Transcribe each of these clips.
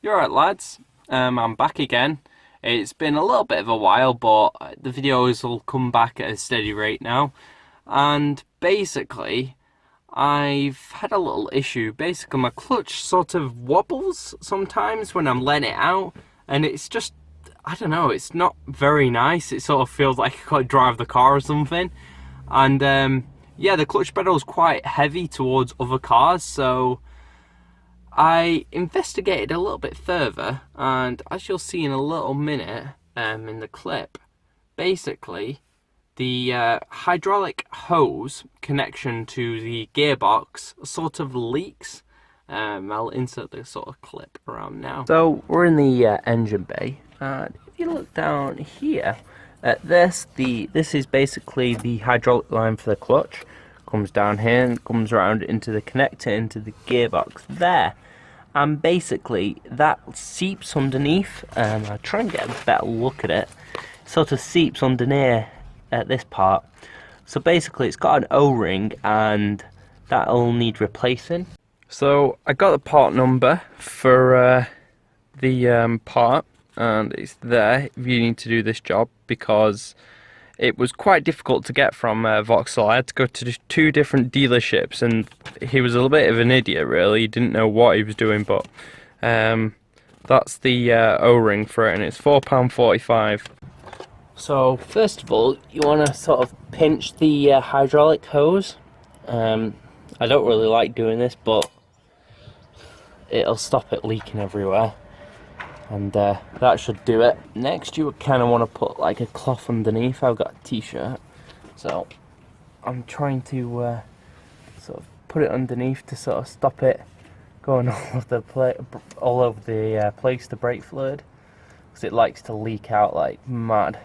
You're right, lads. I'm back again. It's been a little bit of a while, but the videos will come back at a steady rate now. And basically, I've had a little issue. Basically, my clutch sort of wobbles sometimes when I'm letting it out, and it's just, I don't know, it's not very nice. It sort of feels like I can't drive the car or something. And yeah, the clutch pedal is quite heavy towards other cars, so I investigated a little bit further, and as you'll see in a little minute in the clip, basically the hydraulic hose connection to the gearbox sort of leaks. I'll insert this sort of clip around now. So we're in the engine bay, and if you look down here at this is basically the hydraulic line for the clutch. Comes down here and comes around into the connector into the gearbox there. And basically that seeps underneath. I'll try and get a better look at it. It sort of seeps underneath at this part. So basically it's got an O-ring and that'll need replacing. So I got the part number for the part, and it's there if you need to do this job, because it was quite difficult to get from Vauxhall. I had to go to 2 different dealerships, and he was a little bit of an idiot, really. He didn't know what he was doing, but that's the O-ring for it, and it's £4.45. So first of all, you want to sort of pinch the hydraulic hose. I don't really like doing this, but it'll stop it leaking everywhere. And that should do it. Next, you would kind of want to put like a cloth underneath. I've got a t-shirt, so I'm trying to sort of put it underneath to sort of stop it going all over the place, the brake fluid, because it likes to leak out like mad,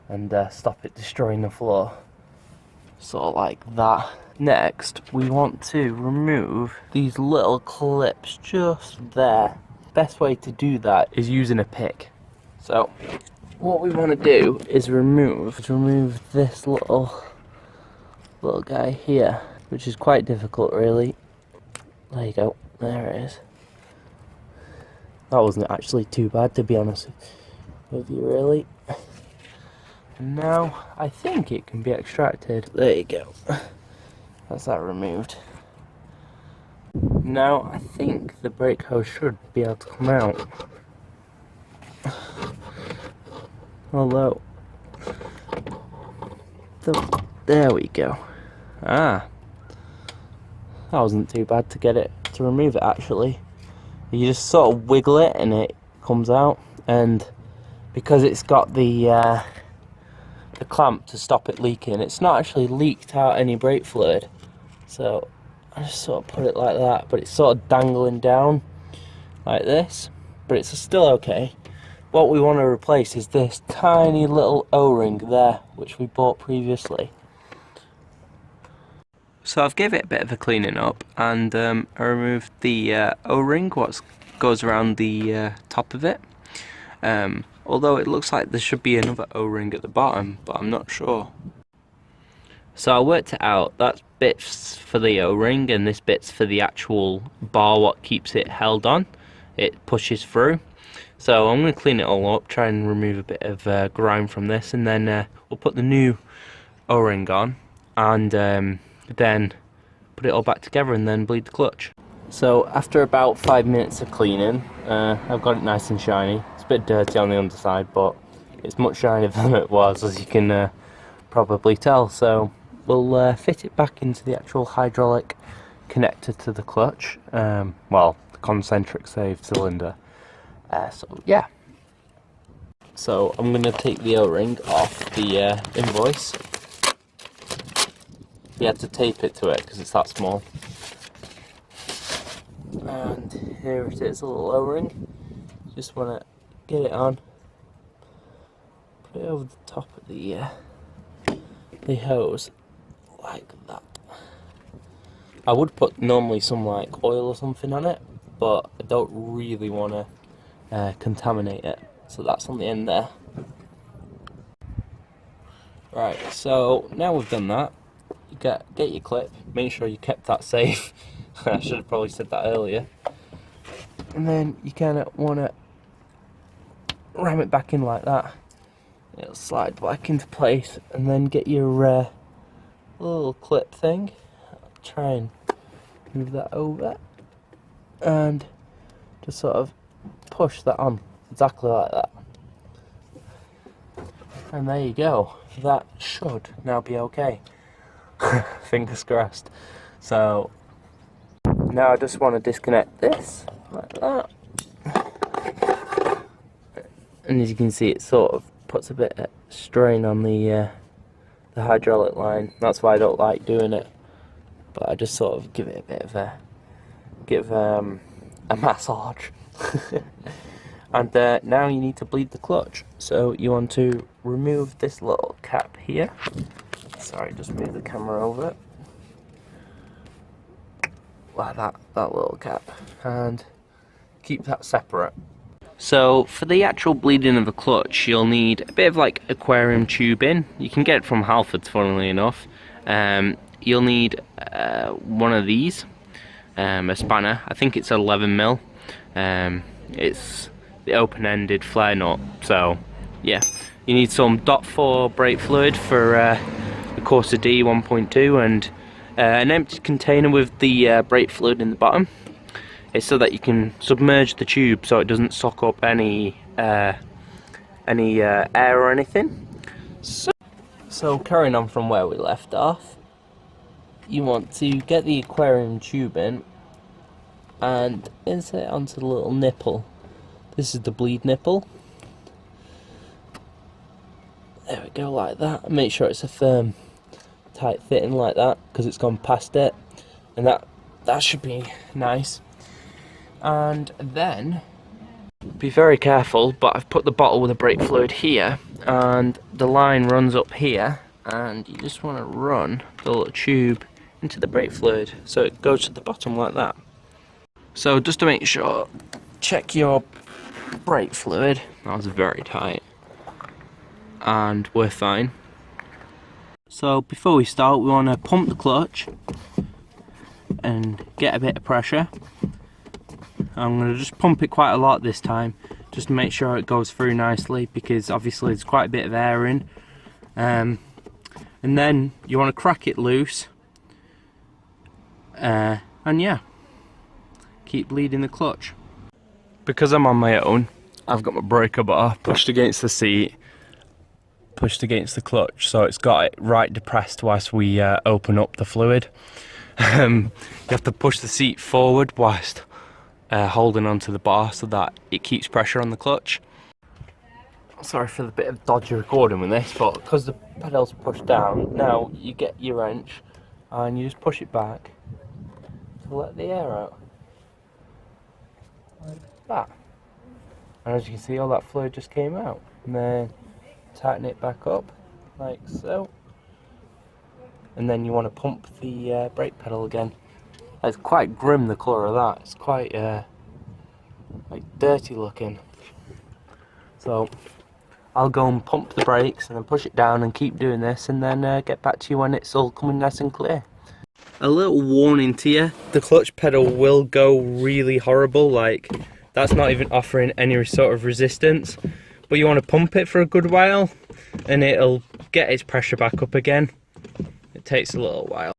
and stop it destroying the floor, sort of like that. Next, we want to remove these little clips just there. Best way to do that is using a pick. So what we want to do is remove this little guy here, which is quite difficult, really. There you go, there it is. That wasn't actually too bad, to be honest with you, really. And now I think it can be extracted. There you go, that's that removed. Now I think the brake hose should be able to come out. Although, there we go. Ah, that wasn't too bad to get it to remove it, actually. You just sort of wiggle it and it comes out, and because it's got the clamp to stop it leaking, it's not actually leaked out any brake fluid. So I just sort of put it like that, but it's sort of dangling down like this, but it's still okay. What we want to replace is this tiny little O-ring there, which we bought previously. So I've given it a bit of a cleaning up, and I removed the O-ring, what goes around the top of it. Although it looks like there should be another O-ring at the bottom, but I'm not sure. So I worked it out. That's bits for the O-ring, and this bit's for the actual bar, what keeps it held on. It pushes through. So I'm going to clean it all up, try and remove a bit of grime from this, and then we'll put the new O-ring on, and then put it all back together and then bleed the clutch. So after about 5 minutes of cleaning, I've got it nice and shiny. It's a bit dirty on the underside, but it's much shinier than it was, as you can probably tell. So we'll fit it back into the actual hydraulic connector to the clutch, well, the concentric save cylinder. So yeah. So I'm going to take the O-ring off the invoice. We had to tape it to it because it's that small. And here it is, a little O-ring. Just want to get it on, put it over the top of the hose like that. I would put normally some like oil or something on it, but I don't really want to contaminate it, so that's on the end there. Right, so now we've done that, you get your clip, make sure you kept that safe. I should have probably said that earlier. and then you kind of want to ram it back in like that. It'll slide back into place, and then get your little clip thing. I'll try and move that over, and just sort of push that on exactly like that. And there you go. That should now be okay. Fingers crossed. So now I just want to disconnect this like that. And as you can see, it sort of puts a bit of strain on the hydraulic line. That's why I don't like doing it. But I just sort of give it a bit of a massage. And now you need to bleed the clutch. So you want to remove this little cap here. Sorry, just move the camera over. Like that little cap. And keep that separate. So for the actual bleeding of the clutch, you'll need a bit of like aquarium tubing. You can get it from Halfords, funnily enough. You'll need one of these, a spanner. I think it's 11mm. It's the open-ended flare nut. So yeah, you need some .4 brake fluid for the Corsa D 1.2 and an empty container with the brake fluid in the bottom. It's so that you can submerge the tube so it doesn't soak up any air or anything. So carrying on from where we left off, you want to get the aquarium tube in and insert it onto the little nipple. This is the bleed nipple. There we go, like that. Make sure it's a firm, tight fitting like that, because it's gone past it, and that should be nice. And then be very careful, but I've put the bottle with the brake fluid here, and the line runs up here, and you just want to run the little tube into the brake fluid so it goes to the bottom like that. So just to make sure, check your brake fluid. That was very tight, and we're fine. So before we start, we want to pump the clutch and get a bit of pressure. I'm going to just pump it quite a lot this time, just to make sure it goes through nicely, because obviously there's quite a bit of air in. And then you want to crack it loose, and yeah, keep bleeding the clutch. Because I'm on my own, I've got my breaker bar pushed against the seat, pushed against the clutch, so it's got it right depressed whilst we open up the fluid. You have to push the seat forward whilst holding onto the bar so that it keeps pressure on the clutch. Sorry for the bit of dodgy recording with this, but because the pedal's pushed down, now you get your wrench and you just push it back to let the air out. Like that. And as you can see, all that fluid just came out. And then tighten it back up, like so. And then you want to pump the brake pedal again. It's quite grim, the colour of that. It's quite like dirty looking. So I'll go and pump the brakes and then push it down and keep doing this, and then get back to you when it's all coming nice and clear. A little warning to you, the clutch pedal will go really horrible, like that's not even offering any sort of resistance, but you want to pump it for a good while and it'll get its pressure back up again. It takes a little while.